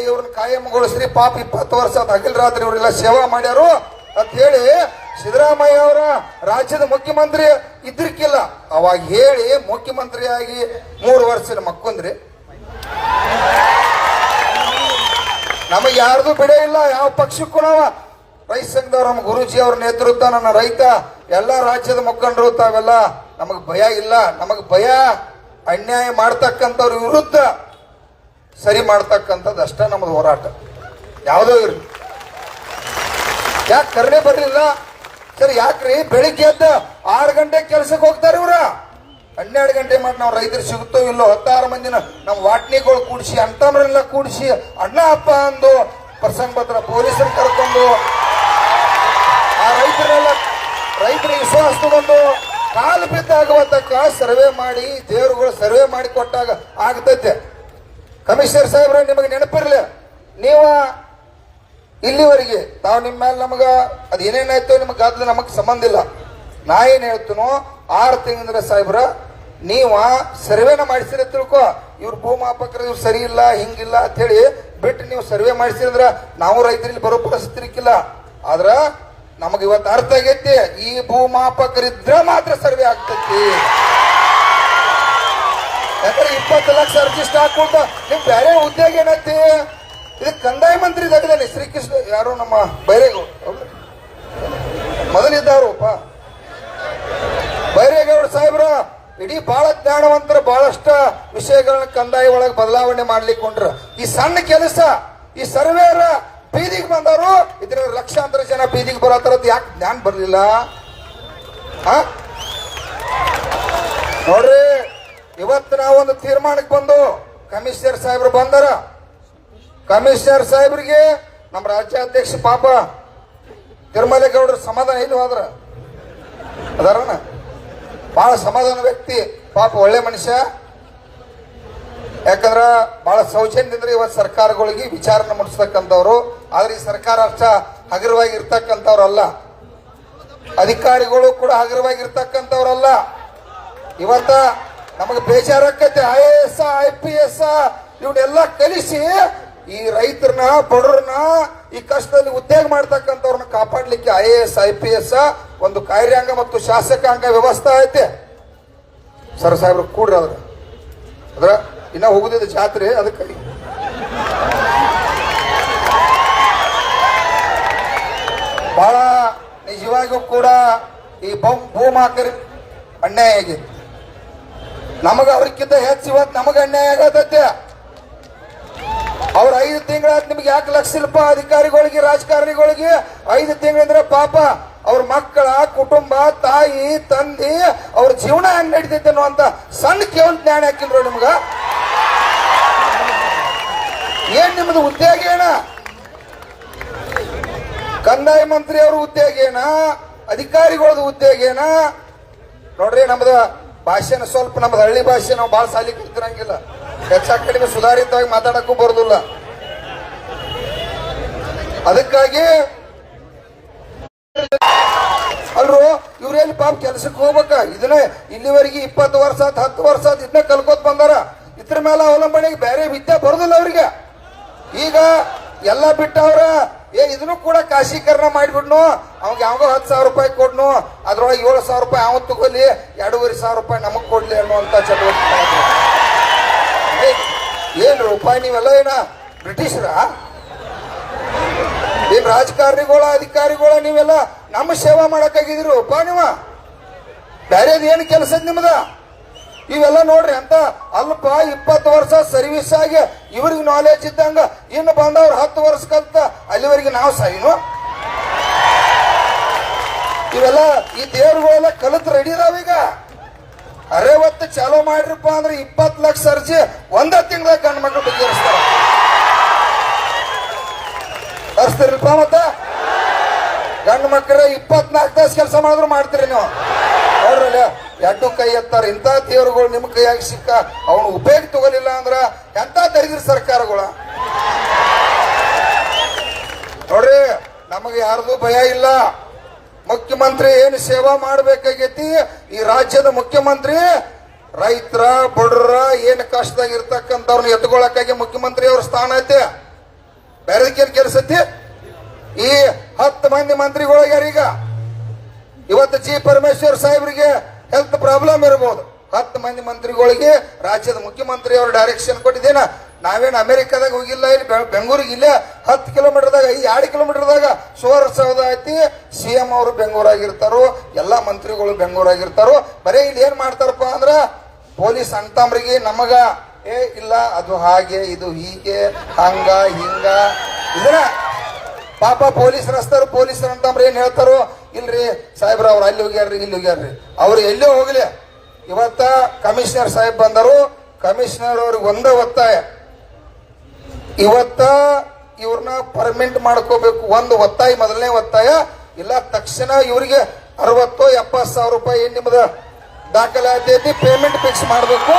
ಇವ್ರನ್ನ ಕಾಯಂಗೊಳಿಸ್ರಿ, ಪಾಪ 20 ವರ್ಷ ಹಗಲ್ ರಾತ್ರಿ ಇವರೆಲ್ಲ ಸೇವಾ ಮಾಡ್ಯಾರು ಅಂತ ಹೇಳಿ ಸಿದ್ದರಾಮಯ್ಯ ಅವರ ರಾಜ್ಯದ ಮುಖ್ಯಮಂತ್ರಿ ಇದ್ರಿಕಿಲ್ಲ. ಅವಾಗ ಹೇಳಿ ಮುಖ್ಯಮಂತ್ರಿಯಾಗಿ 3 ವರ್ಷ ಮಕ್ಕೊಂದ್ರಿ. ನಮಗೆ ಯಾರ್ದು ಬಿಡೇ ಇಲ್ಲ, ಯಾವ ಪಕ್ಷಕ್ಕೂ. ನಾವ ರೈತ ಸಂಘದವ್ರ ನಮ್ಮ ಗುರೂಜಿ ಅವ್ರ ನೇತೃತ್ವ, ನನ್ನ ರೈತ ಎಲ್ಲ ರಾಜ್ಯದ ಮುಖಂಡರು ತಾವೆಲ್ಲ ನಮಗ್ ಭಯ ಇಲ್ಲ. ನಮಗ್ ಭಯ ಅನ್ಯಾಯ ಮಾಡ್ತಕ್ಕಂಥವ್ರ ವಿರುದ್ಧ ಸರಿ ಮಾಡ್ತಕ್ಕಂಥದ್ದು ಅಷ್ಟೇ ನಮ್ಮದು ಹೋರಾಟ. ಯಾವುದೋ ಇರ್ಲಿ, ಯಾಕೆ ಕರುಣೆ ಬರ್ಲಿಲ್ಲ ಸರಿ? ಯಾಕ್ರಿ ಬೆಳಿಗ್ಗೆ ಎದ್ದ 6 ಗಂಟೆ ಕೆಲ್ಸಕ್ಕೆ ಹೋಗ್ತಾರೆ ಇವ್ರ, 12 ಗಂಟೆ ಮಾಡಿ ನಾವು ರೈತರು ಸಿಗುತ್ತೋ ಇಲ್ಲೋ 16 ಮಂದಿನ ನಮ್ಮ ವಾಟ್ನಿಗಳು ಕೂಡಿಸಿ, ಅಂತಮ್ರೆಲ್ಲ ಕೂಡಿಸಿ, ಅಣ್ಣ ಅಪ್ಪ ಅಂದು ಪ್ರಸಂಗ ಪತ್ರ ಪೊಲೀಸರು ಕರ್ಕೊಂಡು ಆ ರೈತರಿಗೆ ವಿಶ್ವಾಸ ತಗೊಂಡು ಕಾಲು ಬಿದ್ದಾಗುವತಕ್ಕ ಸರ್ವೆ ಮಾಡಿ, ದೇವರುಗಳು ಸರ್ವೆ ಮಾಡಿ ಕೊಟ್ಟಾಗ ಆಗ್ತೈತೆ. ಕಮಿಷನರ್ ಸಾಹೇಬ್ರ, ನಿಮಗೆ ನೆನಪಿರ್ಲಿ, ನೀವು ಇಲ್ಲಿವರೆಗೆ ತಾವು ನಿಮ್ಮ ಮೇಲೆ ನಮಗ ಅದೇನೇನಾಯ್ತು ನಿಮಗೆ ಗದ್ದಲ ನಮಗ್ ಸಂಬಂಧ ಇಲ್ಲ. ನಾ ಏನ್ ಹೇಳ್ತೀನೋ 6 ತಿಂಗಳಿಂದ ಸಾಹೇಬ್ರ ನೀವ ಸರ್ವೆನ ಮಾಡಿಸಿರ ತಿಳ್ಕೊ, ಇವ್ರು ಭೂಮಾಪಕರು ಇವ್ರು ಸರಿ ಇಲ್ಲ ಹಿಂಗಿಲ್ಲ ಅಂತ ಹೇಳಿ ಬಿಟ್ಟು ನೀವು ಸರ್ವೆ ಮಾಡಿಸಿದ್ರ ನಾವು ರೈತರಲ್ಲಿ ಬರೋ ಪರಿಸ್ಥಿತಿ ಇರ್ಕಿಲ್ಲ. ಆದ್ರ ನಮಗ ಇವತ್ತು ಅರ್ಥ ಆಗೈತಿ, ಈ ಭೂಮಾಪಕರಿದ್ರ ಮಾತ್ರ ಸರ್ವೆ ಆಗ್ತೈತಿ. ಯಾಕಂದ್ರೆ 20 ಲಕ್ಷ ಅರ್ಜಿ ಸ್ಟಾಕ್ ಕೊಡ್ತಾ ನಿಮ್ ಬೇರೆ ಉದ್ಯೋಗ ಏನೈತಿ? ಇದು ಕಂದಾಯ ಮಂತ್ರಿ ತೆಗೆದಾನೆ ಶ್ರೀಕೃಷ್ಣ, ಯಾರು ನಮ್ಮ ಬೈರೇಗೌಡ ಮೊದಲಿದ್ದವ್ರಪ್ಪ ಬೈರೇಗೌಡ ಸಾಹೇಬ್ರ ಇಡೀ ಬಹಳ ಜ್ಞಾನವಂತರ ಬಹಳಷ್ಟ ವಿಷಯಗಳನ್ನ ಕಂದಾಯ ಒಳಗೆ ಬದಲಾವಣೆ ಮಾಡ್ಲಿಕ್ಕೆ ಈ ಸಣ್ಣ ಕೆಲಸ ಈ ಸರ್ವೇರ ಬೀದಿಗೆ ಬಂದವರು ಇದ್ರ ಲಕ್ಷಾಂತರ ಜನ ಬೀದಿಗೆ ಬರೋ ತರದ್ ಯಾಕೆ ಜ್ಞಾನ ಬರ್ಲಿಲ್ಲ? ನೋಡ್ರಿ, ಇವತ್ತು ನಾವೊಂದು ತೀರ್ಮಾನಕ್ಕೆ ಬಂದು ಕಮಿಷನರ್ ಸಾಹೇಬ್ರು ಬಂದಾರ. ಕಮಿಷನರ್ ಸಾಹೇಬ್ರಿಗೆ ನಮ್ಮ ರಾಜ್ಯಾಧ್ಯಕ್ಷ ಪಾಪ ತಿರುಮಲೇಗೌಡರ ಸಮಾಧಾನ ಇಲ್ಲಿ ಹೋದ್ರ ಅದಾರಣ, ಬಹಳ ಸಮಾಧಾನ ವ್ಯಕ್ತಿ, ಪಾಪ ಒಳ್ಳೆ ಮನುಷ್ಯ. ಯಾಕಂದ್ರ ಬಹಳ ಸೌಜನ್ಯದಿಂದ ಇವತ್ತು ಸರ್ಕಾರಗಳಿಗೆ ವಿಚಾರಣೆ ಮುಡಿಸ್ತಕ್ಕಂಥವ್ರು. ಆದ್ರೆ ಈ ಸರ್ಕಾರ ಅಷ್ಟ ಹಗುರವಾಗಿ ಇರ್ತಕ್ಕಂಥವ್ರಲ್ಲ, ಅಧಿಕಾರಿಗಳು ಕೂಡ ಹಗುರವಾಗಿ ಇರ್ತಕ್ಕಂಥವ್ರಲ್ಲ. ಇವತ್ತ ನಮಗೆ ಬೇಜಾರಾಕೈತೆ, IAS IPS ಇವನ್ನೆಲ್ಲ ಕಲಿಸಿ ಈ ರೈತರನ್ನ ಬಡವ್ರನ್ನ ಈ ಕಷ್ಟದಲ್ಲಿ ಉದ್ಯೋಗ ಮಾಡ್ತಕ್ಕಂಥವ್ರನ್ನ ಕಾಪಾಡ್ಲಿಕ್ಕೆ IAS IPS ಒಂದು ಕಾರ್ಯಾಂಗ ಮತ್ತು ಶಾಸಕಾಂಗ ವ್ಯವಸ್ಥೆ ಐತೆ. ಸರ್ ಸಾಹೇಬ್ರು ಕೂಡ್ರಿ ಅದ್ರ ಇನ್ನ ಹೋಗುದಿದೆ ಜಾತ್ರೆ, ಅದಕ್ಕೆ ಬಹಳ ನಿಜವಾಗಿಯೂ ಕೂಡ ಈ ಭೂಮಾಕರಿ ಅನ್ಯಾಯ ಆಗಿದೆ. ನಮಗ ಅವ್ರಿಗಿಂತ ಹೆಚ್ಚು ಇವತ್ತು ನಮಗ ಅನ್ಯಾಯ ಆಗತೈತೆ. ಅವ್ರ 5 ತಿಂಗಳಾದ್ ನಿಮ್ಗೆ ಯಾಕೆ ಲಕ್ಷ ಇಲ್ಲಪ್ಪ ಅಧಿಕಾರಿಗಳಿಗೆ ರಾಜಕಾರಣಿಗಳಿಗೆ? 5 ತಿಂಗಳಂದ್ರೆ ಪಾಪ ಅವ್ರ ಮಕ್ಕಳ ಕುಟುಂಬ ತಾಯಿ ತಂದೆ ಅವ್ರ ಜೀವನ ಹೆಂಗ್ ನಡೀತೈತೆ ಅನ್ನುವಂತ ಸಣ್ಣ ಕೇವಲ ಜ್ಞಾನ ಹಾಕಿಲ್ರು ನಿಮ್ಗ? ಏನ್ ನಿಮ್ದು ಉದ್ಯೋಗ ಏನ? ಕಂದಾಯ ಮಂತ್ರಿ ಅವ್ರ ಉದ್ಯೋಗ ಏನ? ಅಧಿಕಾರಿಗಳದ ಉದ್ಯೋಗ ಏನ? ನೋಡ್ರಿ, ನಮ್ದ ಭಾಷೆನ ಸ್ವಲ್ಪ ನಮ್ದು ಹಳ್ಳಿ ಭಾಷೆ ನಾವು ಬಾಳ ಸಾಲಿ ಕಲ್ತಿರಂಗಿಲ್ಲ, ಹೆಚ್ಚ ಕಡಿಮೆ ಸುಧಾರಿತವಾಗಿ ಮಾತಾಡಕ್ಕೂ ಬರೋದಿಲ್ಲ. ಅದಕ್ಕಾಗಿ ಅಲ್ರು ಇವ್ರೇನು ಪಾಪ ಕೆಲ್ಸಕ್ಕೆ ಹೋಗ್ಬೇಕ? ಇದನ್ನೇ ಇಲ್ಲಿವರೆಗೆ 20 ವರ್ಷ 10 ವರ್ಷ ಇದನ್ನ ಕಲ್ಕೋತ್ ಬಂದಾರ. ಇದ್ರ ಮೇಲೆ ಅವಲಂಬನೆಗೆ ಬೇರೆ ವಿದ್ಯೆ ಬರೋದಿಲ್ಲ ಅವ್ರಿಗೆ. ಈಗ ಎಲ್ಲ ಬಿಟ್ಟವ್ರ ಇದನ್ನು ಕೂಡ ಖಾಸೀಕರಣ ಮಾಡಿಬಿಡ್ನು, ಅವಾಗ ಯಾವಾಗ 10,000 ರೂಪಾಯಿ ಕೊಡ್ನು, ಅದ್ರೊಳಗೆ 7,000 ರೂಪಾಯಿ ಅವನ್ ತಗೊಲಿ, 2,500 ರೂಪಾಯಿ ನಮಗ್ ಕೊಡ್ಲಿ ಅನ್ನುವಂತ ಚಟುವಟಿಕೆ. ಏನ್ ರೂಪಾಯಿ ನೀವೆಲ್ಲ ಏನ ಬ್ರಿಟಿಷರ? ಏನ್ ರಾಜಕಾರಣಿಗಳ ಅಧಿಕಾರಿಗಳ ನೀವೆಲ್ಲ ನಮ್ಮ ಸೇವಾ ಮಾಡಕ್ಕಾಗಿದಿರು ರೂಪ ನೀವ? ಬೇರೆದ್ ಏನ್ ಕೆಲಸದ ನಿಮ್ದ? ಇವೆಲ್ಲ ನೋಡ್ರಿ ಅಂತ ಅಲ್ಪ 20 ವರ್ಷ ಸರ್ವಿಸ್ ಆಗಿ ಇವ್ರಿಗೆ ನಾಲೆಜ್ ಇದ್ದಂಗ ಇನ್ನು ಬಂದವ್ರು 10 ವರ್ಷ ಕಲ್ತ ಅಲ್ಲಿವರೆಗೆ ನಾವು ಸಾಯಿನು. ಇವೆಲ್ಲ ಈ ದೇವ್ರುಗಳೆಲ್ಲ ಕಲಿತು ರೆಡಿ ಇದಾವೀಗ. ಅರೆವತ್ತು ಚಾಲೂ ಮಾಡ್ರಿಪ್ಪ ಅಂದ್ರೆ 20 ಲಕ್ಷ ಅರ್ಜಿ 1 ತಿಂಗಳ ಗಂಡು ಮಕ್ಕಳು ಬಗೆಹರಿಸ್ತಾರ. ಹರಿಸ್ತಿರಲ್ಪ ಮತ್ತ ಗಂಡು ಮಕ್ಕಳ 24 ತಾಸು ಕೆಲಸ ಮಾಡಿದ್ರು ಮಾಡ್ತೀರಿ ನೀವು. ನೋಡ್ರಲ್ಲ, 2 ಕೈ ಎತ್ತಾರ. ಇಂಥ ದೇವರುಗಳು ನಿಮ್ ಕೈಯಾಗಿ ಸಿಕ್ಕ ಅವನು ಉಪಯೋಗ ತಗೋಲಿಲ್ಲ ಅಂದ್ರ ಎಂತ ದರಿದ್ರ ಸರ್ಕಾರಗಳ. ನೋಡ್ರಿ, ನಮಗೆ ಯಾರ್ದು ಭಯ ಇಲ್ಲ. ಮುಖ್ಯಮಂತ್ರಿ ಏನು ಸೇವಾ ಮಾಡ್ಬೇಕಾಗೈತಿ, ಈ ರಾಜ್ಯದ ಮುಖ್ಯಮಂತ್ರಿ ರೈತರ ಬಡವರ ಏನ್ ಕಷ್ಟದಾಗ ಇರ್ತಕ್ಕಂಥವ್ರನ್ನ ಎತ್ಕೊಳಕ್ಕಾಗಿ ಮುಖ್ಯಮಂತ್ರಿ ಅವ್ರ ಸ್ಥಾನ ಐತೆ. ಬೇರೆದಕ್ಕೇನ್ ಕೆಲಸ ಐತಿ? ಈ 10 ಮಂದಿ ಮಂತ್ರಿಗಳಾಗ್ಯಾರೀಗ. ಇವತ್ತು ಜಿ ಪರಮೇಶ್ವರ್ ಸಾಹೇಬ್ರಿಗೆ ಹೆಲ್ತ್ ಪ್ರಾಬ್ಲಮ್ ಇರಬಹುದು. 10 ಮಂದಿ ಮಂತ್ರಿಗಳಿಗೆ ರಾಜ್ಯದ ಮುಖ್ಯಮಂತ್ರಿ ಅವರು ಡೈರೆಕ್ಷನ್ ಕೊಟ್ಟಿದ್ದೇನ. ನಾವೇನು ಅಮೆರಿಕದಾಗ ಹೋಗಿಲ್ಲ, ಇಲ್ಲಿ ಬೆಂಗಳೂರಿಗೆ ಇಲ್ಲೇ 10 ಕಿಲೋಮೀಟರ್ದಾಗ 2 ಕಿಲೋಮೀಟರ್ದಾಗ ಸುವರ್ಣಸೌಧ ಐತಿ. CM ಅವರು ಬೆಂಗಳೂರಾಗಿರ್ತಾರೋ, ಎಲ್ಲಾ ಮಂತ್ರಿಗಳು ಬೆಂಗಳೂರಾಗಿರ್ತಾರೋ. ಬರೀ ಇಲ್ಲಿ ಏನ್ ಮಾಡ್ತಾರಪ್ಪ ಅಂದ್ರ ಪೊಲೀಸ್ ಅಣ್ತಂಬ್ರಿಗೆ ನಮಗ ಇಲ್ಲ ಅದು ಹಾಗೆ ಇದು ಹೀಗೆ ಹಂಗ ಹಿಂಗ ಇದನ್ನ ಪಾಪ ಪೊಲೀಸ್ ರಸ್ತಾರು. ಪೊಲೀಸ್ ಅಣ್ತಂಬ್ರ ಏನ್ ಹೇಳ್ತಾರೋ, ಇಲ್ರಿ ಸಾಹೇಬ್ರ ಅವ್ರು ಅಲ್ಲಿ ಹೋಗ್ಯಾರ್ರಿ ಇಲ್ಲಿ ಹೋಗ್ಯಾರ್ರಿ, ಅವ್ರು ಎಲ್ಲೇ ಹೋಗ್ಲಿ. ಇವತ್ತ ಕಮಿಷನರ್ ಸಾಹೇಬ್ ಬಂದರು. ಕಮಿಷನರ್ ಅವ್ರಿಗೆ ಒಂದೇ ಒತ್ತಾಯ, ಇವತ್ತ ಇವ್ರನ್ನ ಪರ್ಮನೆಂಟ್ ಮಾಡ್ಕೋಬೇಕು. ಒಂದು ಒತ್ತಾಯ, ಮೊದಲನೇ ಒತ್ತಾಯ. ಇಲ್ಲ ತಕ್ಷಣ ಇವರಿಗೆ 60-70 ರೂಪಾಯಿ ಏನ್ ನಿಮ್ದ ದಾಖಲಾತಿ ಐತಿ ಪೇಮೆಂಟ್ ಫಿಕ್ಸ್ ಮಾಡಬೇಕು.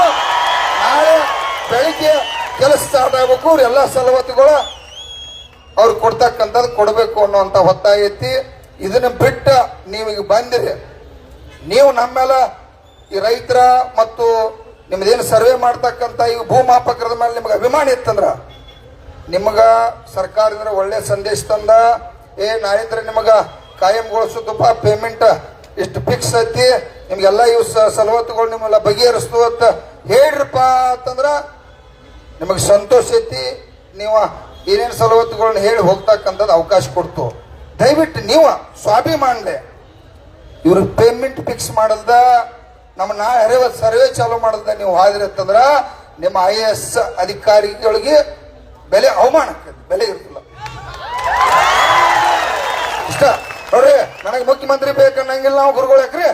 ನಾಳೆ ಬೆಳಿಗ್ಗೆ ಕೆಲಸ ಸ್ಟಾರ್ಟ್ ಆಗ್ಬೇಕು. ಎಲ್ಲ ಸವಲತ್ತುಗಳು ಅವ್ರಿಗೆ ಕೊಡ್ತಕ್ಕಂಥದ್ದು ಕೊಡಬೇಕು ಅನ್ನೋಂಥ ಒತ್ತಾಯ ಐತಿ. ಇದನ್ನ ಬಿಟ್ಟು ನೀವೀಗ ಬಂದಿರಿ, ನೀವು ನಮ್ಮೆಲ್ಲ ಈ ರೈತರ ಮತ್ತು ನಿಮ್ದೇನು ಸರ್ವೆ ಮಾಡ್ತಕ್ಕಂಥ ಈ ಭೂಮಾಪಕರದ ಮೇಲೆ ನಿಮ್ಗೆ ಅಭಿಮಾನ ಇತ್ತಂದ್ರ ನಿಮಗ ಸರ್ಕಾರದಿಂದ ಒಳ್ಳೆ ಸಂದೇಶ ತಂದ, ನಾಳಿಂದ್ರ ನಿಮಗ ಕಾಯಂಗೊಳಿಸುತ್ತಪ್ಪ, ಪೇಮೆಂಟ್ ಇಷ್ಟು ಫಿಕ್ಸ್ ಐತಿ, ನಿಮ್ಗೆಲ್ಲ ಇವು ಸವಲತ್ತುಗಳು ನಿಮ್ಮೆಲ್ಲ ಬಗೆಹರಿಸ್ತು ಅಂತ ಹೇಳ್ರಪ್ಪ ಅಂತಂದ್ರ ನಿಮಗೆ ಸಂತೋಷ ಐತಿ. ನೀವು ಏನೇನು ಸವಲತ್ತುಗಳನ್ನ ಹೇಳಿ ಹೋಗ್ತಕ್ಕಂಥದ್ದು ಅವಕಾಶ ಕೊಡ್ತು. ದಯವಿಟ್ಟು ನೀವು ಸ್ವಾಭಿಮಾನಲೆ ಇವ್ರ ಪೇಮೆಂಟ್ ಫಿಕ್ಸ್ ಮಾಡಲ್ದ, ನಮ್ಮ ನಾಳೆ ಸರ್ವೆ ಚಾಲೂ ಮಾಡಲ್ದ ನೀವು ಹಾದ್ರಿ ಅಂತಂದ್ರ ನಿಮ್ಮ IAS ಅಧಿಕಾರಿಗಳಿಗೆ ಬೆಲೆ ಅವಮಾನ ಬೆಲೆ ಇರ್ತಿಲ್ಲ. ಇಷ್ಟ ನೋಡ್ರಿ, ನನಗೆ ಮುಖ್ಯಮಂತ್ರಿ ಬೇಕನ್ನಂಗಿಲ್ಲ ನಾವು ಗುರುಗಳು. ಯಾಕ್ರಿ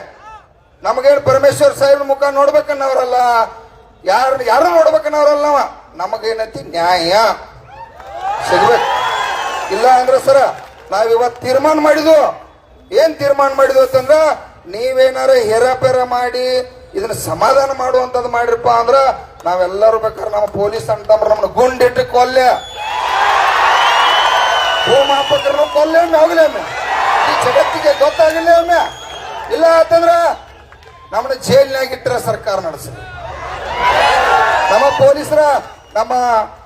ನಮಗೇನು ಪರಮೇಶ್ವರ್ ಸಾಹೇಬ್ರ ಮುಖ ನೋಡ್ಬೇಕನ್ನವ್ರಲ್ಲ, ಯಾರು ನೋಡ್ಬೇಕನ್ನವ್ರಲ್ಲ. ನಮಗೇನೈತಿ ನ್ಯಾಯ ಸಿಗ್ಬೇಕು. ಇಲ್ಲ ಅಂದ್ರೆ ಸರ ನಾವಿವತ್ತು ತೀರ್ಮಾನ ಮಾಡಿದ್ವು. ಏನ್ ತೀರ್ಮಾನ ಮಾಡಿದ್ವು ಅಂತಂದ್ರ ನೀವೇನಾರ ಹೇರಾಪೇರ ಮಾಡಿ ಇದನ್ನ ಸಮಾಧಾನ ಮಾಡುವಂತದ್ದು ಮಾಡಿರಪ್ಪ ಅಂದ್ರ ನಾವೆಲ್ಲರೂ ಬೇಕಾದ್ರೆ ನಮ್ಮ ಪೊಲೀಸ್ ಅಂತಂದ್ರ ನಮ್ಮನ್ನ ಗುಂಡಿಟ್ಟು ಕೊಲ್ಲೆ, ಭೂಮಾಪಕರನ್ನು ಕೊಲ್ಲೆ ಹೋಗ್ಲಿ ಒಮ್ಮೆ, ಈ ಜಗತ್ತಿಗೆ ಗೊತ್ತಾಗಲಿ ಒಮ್ಮೆ. ಇಲ್ಲ ಅಂತಂದ್ರ ನಮ್ಮನ್ನ ಜೈಲಿನಾಗ ಇಟ್ಟರೆ ಸರ್ಕಾರ ನಡೆಸಿ. ನಮ್ಮ ಪೊಲೀಸರ ನಮ್ಮ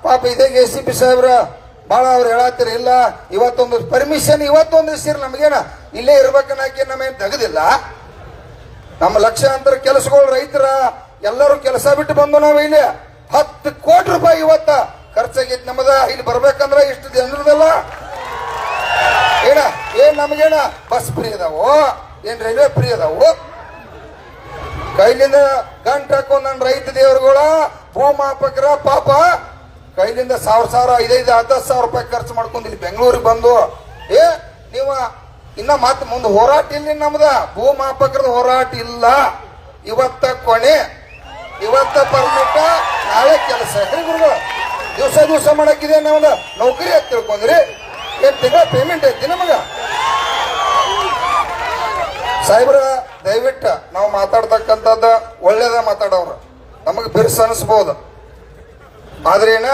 ಪಾಪ ಇದೇ ACP ಸಾಹೇಬ್ರ ಭಾಳ ಅವ್ರು ಹೇಳತ್ತೀರಿ, ಇಲ್ಲ ಇವತ್ತೊಂದು ಪರ್ಮಿಷನ್ ಇವತ್ತೊಂದು ದಿವಸ ನಮಗೇನ ಇಲ್ಲೇ ಇರ್ಬೇಕನ್ನಾಕಿ ನಮ್ಗೇನು ತೆಗೆದಿಲ್ಲ. ನಮ್ಮ ಲಕ್ಷಾಂತರ ಕೆಲಸಗಳು ರೈತರ ಎಲ್ಲರೂ ಕೆಲಸ ಬಿಟ್ಟು ಬಂದು ನಾವು ಇಲ್ಲಿ 10 ಕೋಟಿ ರೂಪಾಯಿ ಇವತ್ತ ಖರ್ಚಾಗಿತ್ತು ನಮ್ಮದ. ಇಲ್ಲಿ ಬರ್ಬೇಕಂದ್ರ ಇಷ್ಟು ಜನರದಲ್ಲ ಏನ್ ನಮಗೇನ ಬಸ್ ಫ್ರೀ ಅದಾವು, ಏನ್ ರೈಲ್ವೆ ಫ್ರೀ ಅದಾವು? ಕೈಲಿಂದ ಗಂಟು ಹಾಕೊಂಡ್ ನನ್ನ ರೈತ ದೇವರುಗಳ ಭೂಮಾಪಕರ ಪಾಪ ಕೈಲಿಂದ 1,000 5,000 ರೂಪಾಯಿ ಖರ್ಚು ಮಾಡ್ಕೊಂಡು ಇಲ್ಲಿ ಬೆಂಗಳೂರಿಗೆ ಬಂದು ನೀವು ಇನ್ನ ಮತ್ತೆ ಮುಂದೆ ಹೋರಾಟ ಇಲ್ಲ. ನಮ್ದ ಭೂಮಾಪಕರದ ಹೋರಾಟ ಇಲ್ಲ. ಇವತ್ತ ಕೊನೆ, ಇವತ್ತ ಪರ್ಮಿಟ್, ನಾಳೆ ಕೆಲಸ. ಗುರುಗಳು ದಿವಸ ಮಾಡಕ್ಕಿದೆ ನಮ್ದ ನೌಕರಿ ಅಂತ ತಿಳ್ಕೊಂಡ್ರಿ, ಏನ್ ತಿಂಗಳ ಪೇಮೆಂಟ್ ಐತಿ ನಮಗ? ಸಾಹೇಬ್ರ ದಯವಿಟ್ಟು ನಾವು ಮಾತಾಡ್ತಕ್ಕಂಥದ್ದ ಒಳ್ಳೇದ ಮಾತಾಡೋರು ನಮಗ್ ಬಿರ್ಸ್ ಅನಿಸ್ಬೋದು. ಆದ್ರೇನ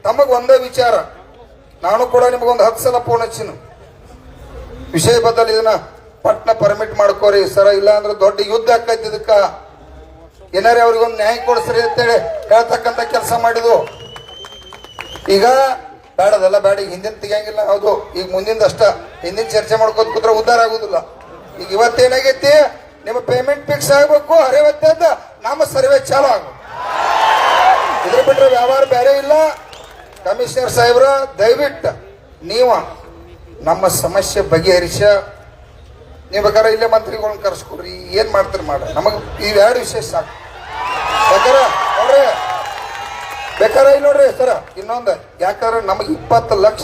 ತಮಗ್ ಒಂದೇ ವಿಚಾರ, ನಾನು ಕೂಡ ನಿಮಗೊಂದು 10 ಸಲ ಫೋನ್ ಹಚ್ಚಿನ ವಿಷಯ ಬದಲು ಇದನ್ನ ಪಟ್ನ ಪರ್ಮಿಟ್ ಮಾಡ್ಕೋರಿ ಸರ, ಇಲ್ಲ ಅಂದ್ರೆ ದೊಡ್ಡ ಯುದ್ಧ ಆಕೈತಿ. ಇದಕ್ಕ ಏನಾರೇ ಅವ್ರಿಗೊಂದು ನ್ಯಾಯ ಕೊಡಿಸ್ರಿ ಅಂತೇಳಿ ಹೇಳ್ತಕ್ಕಂಥ ಕೆಲಸ ಮಾಡಿದ್ವು. ಈಗ ಬೇಡದೆಲ್ಲ ಬೇಡ, ಈಗ ಹಿಂದಿನ ತೆಗಿಯಂಗಿಲ್ಲ. ಹೌದು, ಈಗ ಮುಂದಿಂದ ಅಷ್ಟ, ಹಿಂದಿನ ಚರ್ಚೆ ಮಾಡ್ಕೋತ ಕೂತ್ರೆ ಉದ್ಧಾರ ಆಗುದಿಲ್ಲ. ಈಗ ಇವತ್ತೇನಾಗೈತಿ, ನಿಮ್ಮ ಪೇಮೆಂಟ್ ಫಿಕ್ಸ್ ಆಗ್ಬೇಕು, ಅರೆವತ್ತದ ನಮ್ಮ ಸರ್ವೆ ಚಾಲು ಆಗ್ಬೇಕು. ಇದ್ರ ಬಿಟ್ರೆ ವ್ಯವಹಾರ ಬೇರೆ ಇಲ್ಲ. ಕಮಿಷನರ್ ಸಾಹೇಬ್ರ ದಯವಿಟ್ಟು ನೀವ ನಮ್ಮ ಸಮಸ್ಯೆ ಬಗೆಹರಿಸ. ನೀವು ಬೇಕಾದ್ರೆ ಇಲ್ಲೇ ಮಂತ್ರಿಗಳನ್ನ ಕರ್ಸ್ಕೊಡ್ರಿ, ಏನ್ ಮಾಡ್ತೀರಿ ಮಾಡ್ರಿ, ನಮಗ್ ಇವೆರಡು ವಿಷಯ ಸಾಕು. ಬೇಕಾದ್ರೆ ಇಲ್ಲಿ ನೋಡ್ರಿ ಸರ ಇನ್ನೊಂದು, ಯಾಕಂದ್ರೆ ನಮಗೆ 20 ಲಕ್ಷ